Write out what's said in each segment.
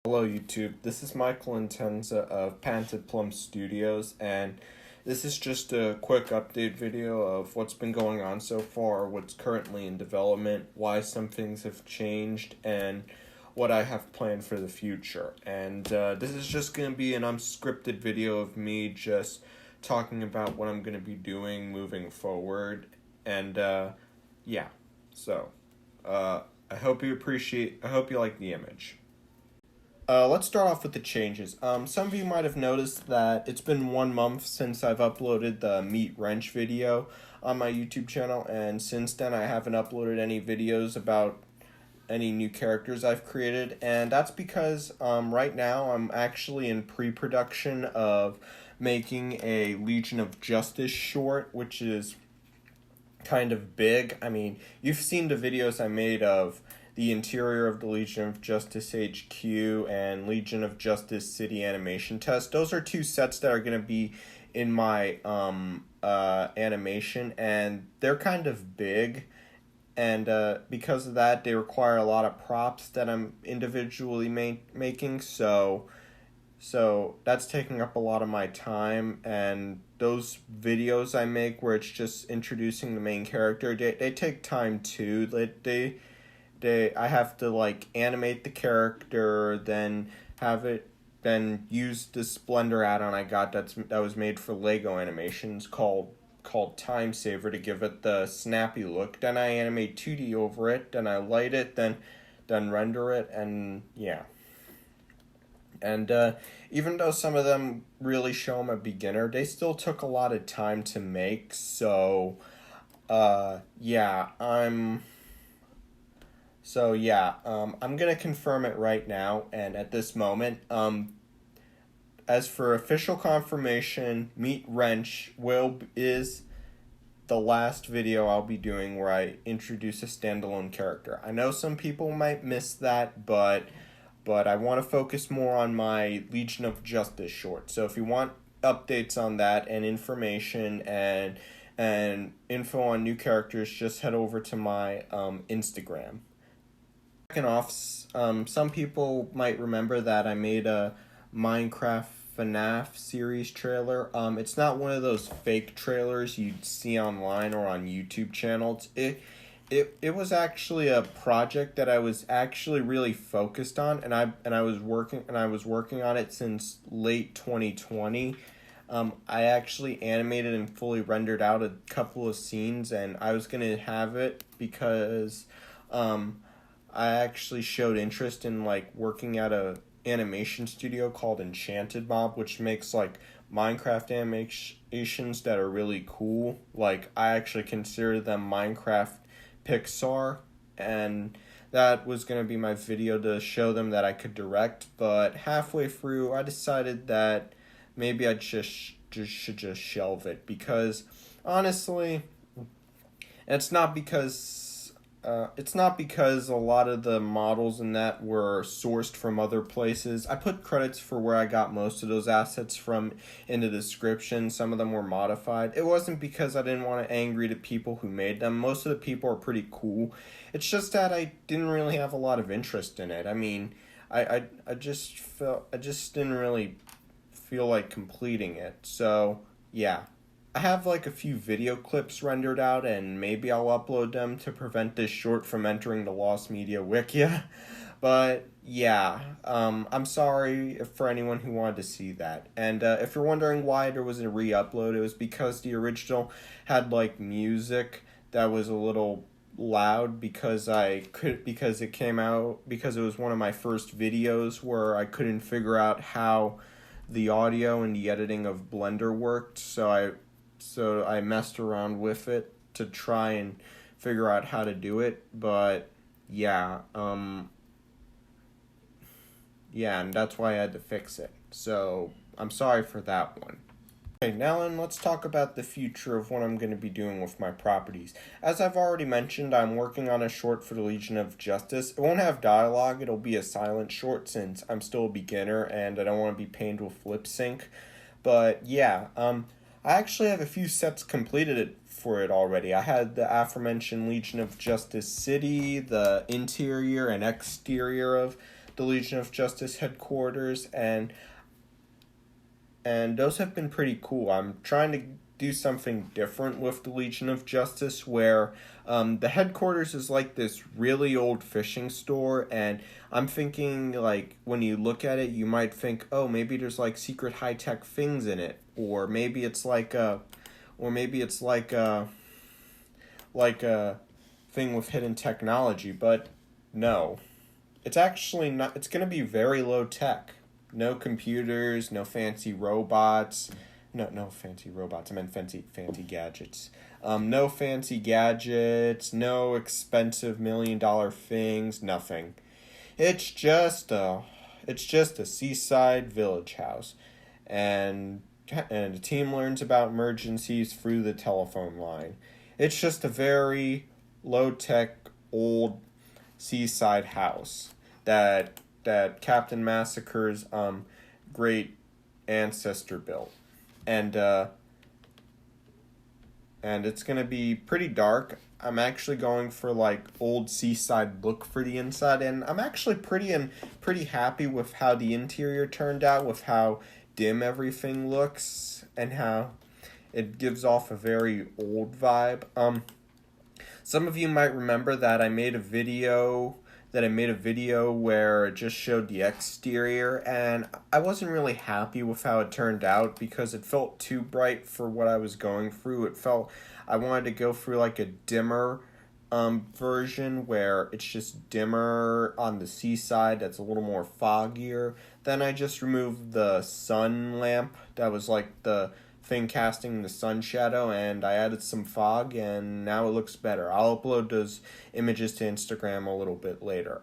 Hello YouTube, this is Michael Intenza of Panted Plum Studios, and this is just a quick update video of what's been going on so far, what's currently in development, why some things have changed, and what I have planned for the future. And this is just going to be an unscripted video of me just talking about what I'm going to be doing moving forward, and yeah, so I hope you like the image. Let's start off with the changes. Some of you might have noticed that it's been 1 month since I've uploaded the Meat Wrench video on my YouTube channel, and since then I haven't uploaded any videos about any new characters I've created, and that's because right now I'm actually in pre-production of making a Legion of Justice short, which is kind of big. I mean, you've seen the videos I made of the interior of the Legion of Justice HQ and Legion of Justice City Animation Test. Those are two sets that are going to be in my animation, and they're kind of big, and because of that, they require a lot of props that I'm individually making, so that's taking up a lot of my time, and those videos I make where it's just introducing the main character, they take time too. I have to like animate the character, then use the Splendor add-on I got that was made for Lego Animations called Time Saver to give it the snappy look. Then I animate 2D over it, then I light it, then render it, and yeah. And even though some of them really show I'm a beginner, they still took a lot of time to make, so yeah, I'm going to confirm it right now, and at this moment, as for official confirmation, Meat Wrench is the last video I'll be doing where I introduce a standalone character. I know some people might miss that, but I want to focus more on my Legion of Justice short. So if you want updates on that and information and info on new characters, just head over to my Instagram. Second off, some people might remember that I made a Minecraft FNAF series trailer. It's not one of those fake trailers you'd see online or on YouTube channels. It was actually a project that I was actually really focused on, and I was working on it since late 2020. I actually animated and fully rendered out a couple of scenes, and I was gonna have it because I actually showed interest in like working at a animation studio called Enchanted Mob, which makes like Minecraft animations that are really cool. Like, I actually consider them Minecraft Pixar, and that was going to be my video to show them that I could direct, but halfway through I decided that maybe I should just shelve it, because honestly, it's not because a lot of the models in that were sourced from other places. I put credits for where I got most of those assets from in the description. Some of them were modified. It wasn't because I didn't want to angry the people who made them. Most of the people are pretty cool. It's just that I didn't really have a lot of interest in it. I mean, I just didn't really feel like completing it. So, yeah. I have like a few video clips rendered out, and maybe I'll upload them to prevent this short from entering the Lost Media Wikia. But yeah, I'm sorry for anyone who wanted to see that. And if you're wondering why there was a re-upload, it was because the original had like music that was a little loud because it came out because it was one of my first videos where I couldn't figure out how the audio and the editing of Blender worked, so I messed around with it to try and figure out how to do it, but yeah, and that's why I had to fix it. So I'm sorry for that one. Okay, now then, let's talk about the future of what I'm going to be doing with my properties. As I've already mentioned, I'm working on a short for the Legion of Justice. It won't have dialogue, it'll be a silent short since I'm still a beginner and I don't want to be pained with lip sync. But yeah, I actually have a few sets completed for it already. I had the aforementioned Legion of Justice City, the interior and exterior of the Legion of Justice headquarters, and those have been pretty cool. I'm trying to do something different with the Legion of Justice, where the headquarters is like this really old fishing store, and I'm thinking, like, when you look at it, you might think, oh, maybe there's like secret high-tech things in it, or maybe it's like a thing with hidden technology, but no. It's actually not. It's going to be very low tech. No computers, no fancy robots. No fancy robots. I meant fancy gadgets. No fancy gadgets, no expensive $1 million things, nothing. It's just a seaside village house, and the team learns about emergencies through the telephone line. It's just a very low-tech, old seaside house that Captain Massacre's great ancestor built. And it's gonna be pretty dark. I'm actually going for like old seaside look for the inside, and I'm actually pretty happy with how the interior turned out, with how dim everything looks, and how it gives off a very old vibe. Some of you might remember that I made a video where it just showed the exterior, and I wasn't really happy with how it turned out because it felt too bright for what I was going through. I wanted to go through like a dimmer version where it's just dimmer on the seaside, that's a little more foggier. Then I just removed the sun lamp that was like the thing casting the sun shadow, and I added some fog, and now it looks better. I'll upload those images to Instagram a little bit later.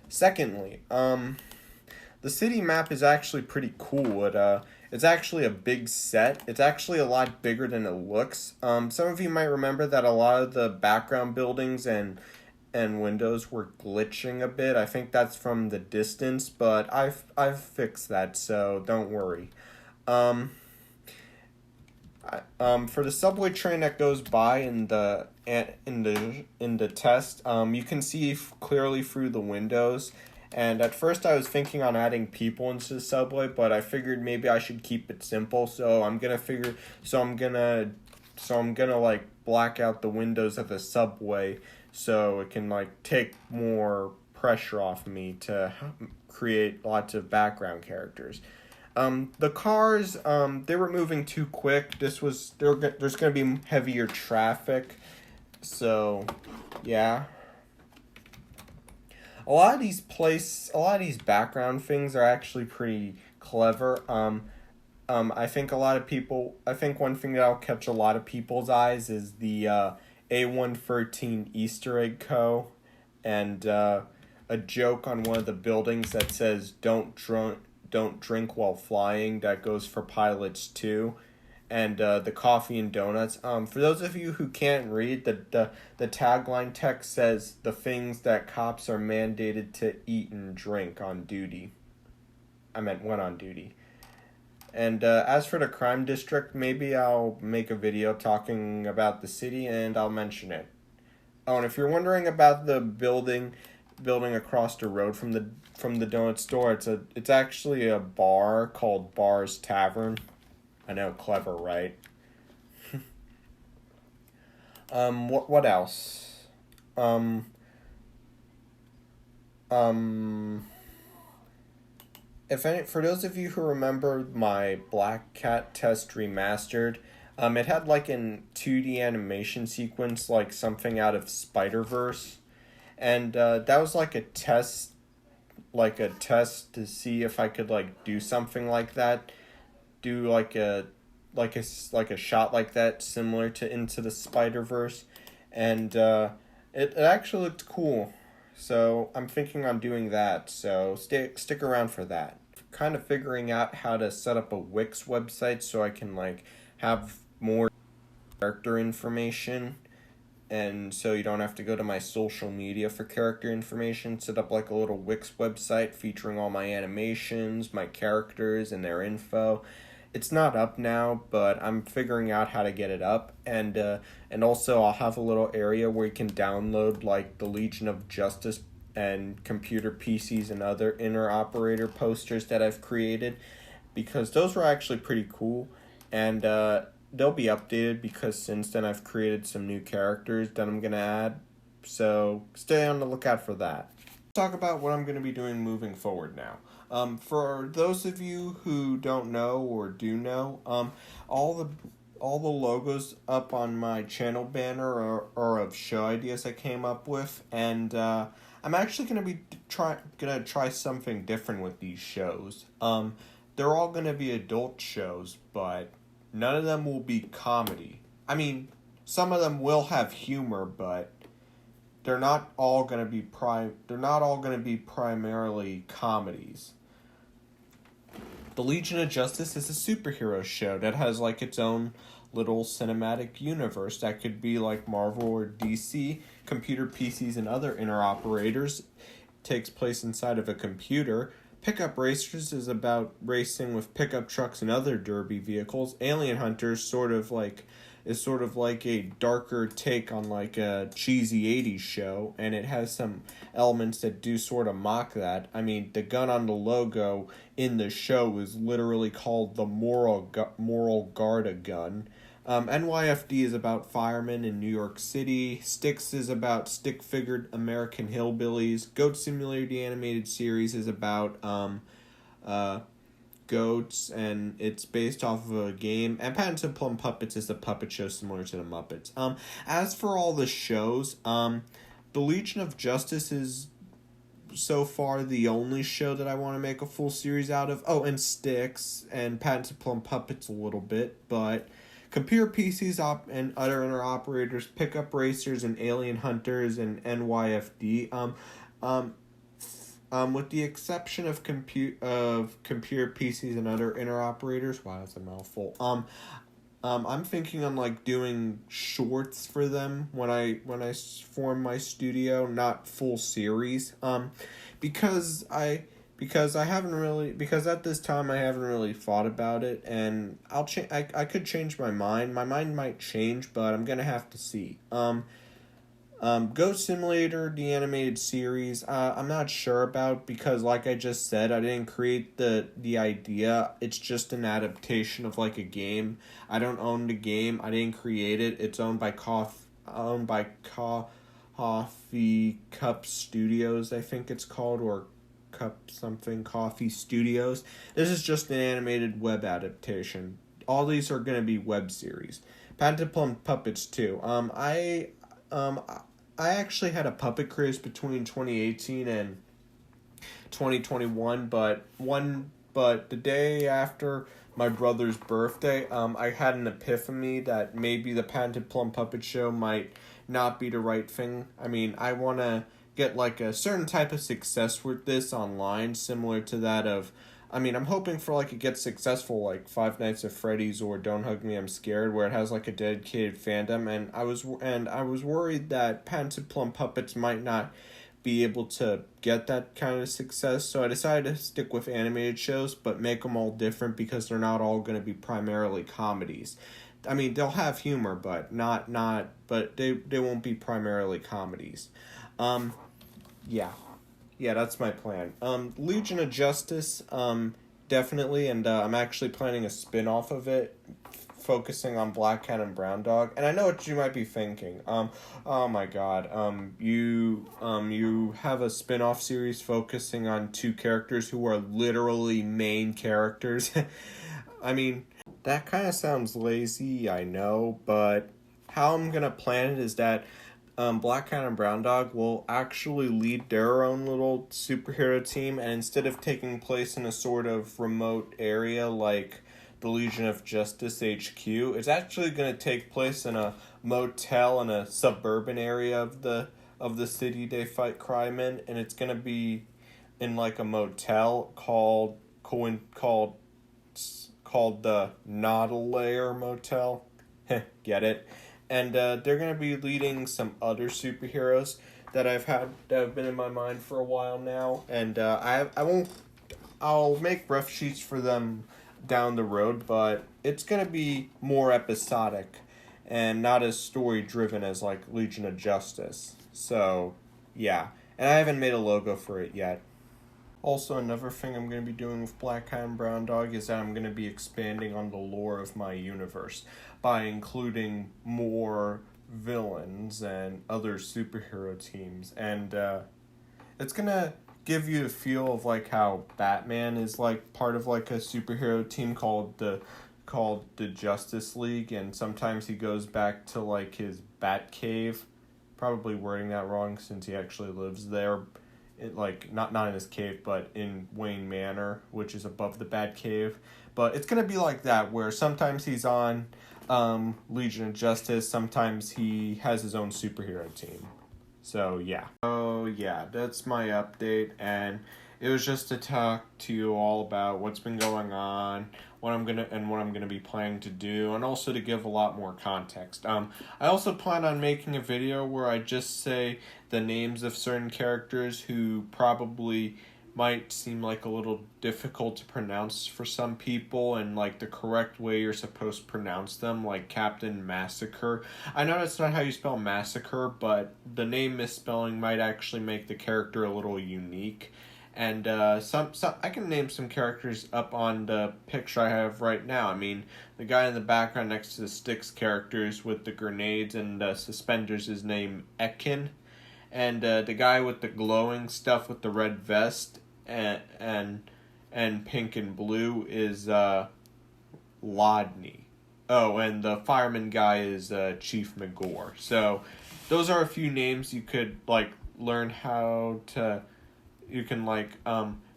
Secondly, the city map is actually pretty cool. It's actually a big set. It's actually a lot bigger than it looks. Some of you might remember that a lot of the background buildings and windows were glitching a bit. I think that's from the distance, but I've fixed that, so don't worry. For the subway train that goes by in the test, you can see clearly through the windows. And at first I was thinking on adding people into the subway, but I figured maybe I should keep it simple. So I'm gonna like black out the windows of the subway so it can like take more pressure off me to create lots of background characters. The cars, they were moving too quick. There's going to be heavier traffic. So, yeah. A lot of these background things are actually pretty clever. I think one thing that'll catch a lot of people's eyes is the A113 Easter egg co. And a joke on one of the buildings that says don't drink while flying, that goes for pilots too, and the coffee and donuts. For those of you who can't read, the tagline text says the things that cops are mandated to eat and drink on duty. I meant when on duty. And as for the crime district, maybe I'll make a video talking about the city and I'll mention it. Oh, and if you're wondering about the building across the road from the donut store, it's actually a bar called Bar's Tavern. I know, clever, right? What else? For those of you who remember my Black Cat test remastered, it had like a 2D animation sequence, like something out of Spider-Verse. And that was like a test to see if I could like do something like that, do like a shot like that similar to Into the Spider-Verse, and it actually looked cool. So I'm thinking on doing that. So stick around for that. Kind of figuring out how to set up a Wix website so I can like have more character information. And so you don't have to go to my social media for character information. Set up like a little Wix website featuring all my animations, my characters, and their info. It's not up now, but I'm figuring out how to get it up. And also I'll have a little area where you can download like the Legion of Justice and computer PCs and other interoperator posters that I've created, because those were actually pretty cool, and they'll be updated because since then I've created some new characters that I'm gonna add, so stay on the lookout for that. Talk about what I'm gonna be doing moving forward now. For those of you who don't know or do know, all the logos up on my channel banner are of show ideas I came up with, and I'm actually gonna try something different with these shows. They're all gonna be adult shows, but none of them will be comedy. I mean, some of them will have humor, but they're not all gonna be primarily comedies. The Legion of Justice is a superhero show that has like its own little cinematic universe that could be like Marvel or DC. Computer PCs and other interoperators. Takes place inside of a computer. Pickup Racers is about racing with pickup trucks and other derby vehicles. Alien Hunters is sort of like a darker take on like a cheesy 80s show, and it has some elements that do sort of mock that. I mean, the gun on the logo in the show is literally called the Moral Garda gun. NYFD is about firemen in New York City. Styx is about stick-figured American hillbillies. Goat Simulator, the animated series, is about goats, and it's based off of a game. And Patents and Plum Puppets is a puppet show similar to the Muppets. As for all the shows, the Legion of Justice is so far the only show that I want to make a full series out of. Oh, and Styx and Patents and Plum Puppets a little bit, but Computer PCs and other interoperators, Pickup Racers and Alien Hunters and NYFD. With the exception of computer PCs and other interoperators. Wow, that's a mouthful. I'm thinking on like doing shorts for them when I form my studio, not full series. Because at this time I haven't really thought about it, and I could change my mind. My mind might change, but I'm gonna have to see. Goat Simulator, the animated series, I'm not sure about, because like I just said, I didn't create the idea. It's just an adaptation of like a game. I don't own the game. I didn't create it. It's owned by Coffee Cup Studios, I think it's called, or Coffee Studios. This is just an animated web adaptation. All these are going to be web series. Patented Plum Puppets too. I actually had a puppet craze between 2018 and 2021, but the day after my brother's birthday, I had an epiphany that maybe the Patented Plum Puppet Show might not be the right thing. I mean, I want to get like a certain type of success with this online, similar to that of, I mean, I'm hoping for like it gets successful like Five Nights at Freddy's or Don't Hug Me, I'm Scared, where it has like a dedicated fandom, and I was worried that Patented Plum Puppets might not be able to get that kind of success, so I decided to stick with animated shows, but make them all different because they're not all going to be primarily comedies. I mean, they'll have humor, but but they won't be primarily comedies. Yeah, that's my plan. Legion of Justice, definitely, and I'm actually planning a spin-off of it, focusing on Black Cat and Brown Dog. And I know what you might be thinking. Oh my god, you have a spin-off series focusing on two characters who are literally main characters. I mean, that kind of sounds lazy, I know, but how I'm gonna plan it is that Black Cat and Brown Dog will actually lead their own little superhero team, and instead of taking place in a sort of remote area like the Legion of Justice HQ, it's actually going to take place in a motel in a suburban area of the city they fight crime in, and it's going to be in like a motel called the Nautilair Motel. Get it? And they're going to be leading some other superheroes that have been in my mind for a while now, and I'll make rough sheets for them down the road, but it's going to be more episodic and not as story driven as like Legion of Justice. So, yeah. And I haven't made a logo for it yet. Also, another thing I'm going to be doing with Black Cat and Brown Dog is that I'm going to be expanding on the lore of my universe by including more villains and other superhero teams. And it's going to give you a feel of like how Batman is like part of like a superhero team called the Justice League, and sometimes he goes back to like his Bat Cave. Probably wording that wrong since he actually lives there. Like not in his cave, but in Wayne Manor, which is above the Bat Cave. But it's gonna be like that, where sometimes he's on Legion of Justice, sometimes he has his own superhero team. So yeah. Oh yeah, that's my update, and it was just to talk to you all about what's been going on, what I'm gonna be planning to do, and also to give a lot more context. I also plan on making a video where I just say the names of certain characters who probably might seem like a little difficult to pronounce for some people, and like the correct way you're supposed to pronounce them, like Captain Massacre. I know that's not how you spell massacre, but the name misspelling might actually make the character a little unique. And some I can name some characters up on the picture I have right now. I mean, the guy in the background next to the Styx characters with the grenades and suspenders is named Ekin. And the guy with the glowing stuff with the red vest and pink and blue is Lodney. Oh, and the fireman guy is Chief McGore. So those are a few names you could like learn how to. You can like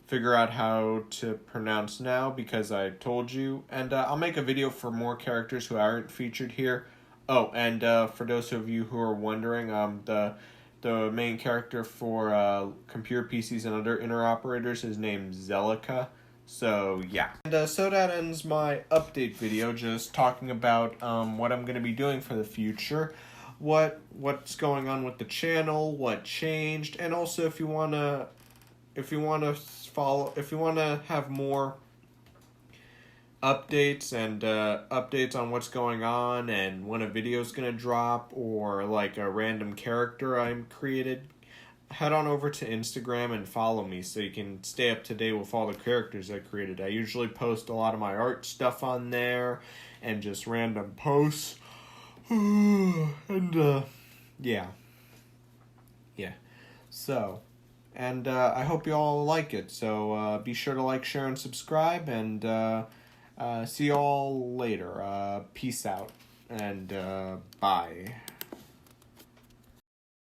figure out how to pronounce now because I told you. And I'll make a video for more characters who aren't featured here. Oh, and for those of you who are wondering, the main character for computer PCs and other interoperators is named Zelica. So yeah. And so that ends my update video, just talking about what I'm going to be doing for the future, what's going on with the channel, what changed, and also if you want to have more updates and updates on what's going on and when a video is going to drop, or like a random character I'm created, head on over to Instagram and follow me so you can stay up to date with all the characters I created. I usually post a lot of my art stuff on there and just random posts. And yeah. So, and I hope you all like it. So be sure to like, share, and subscribe. And see you all later. Peace out. And bye.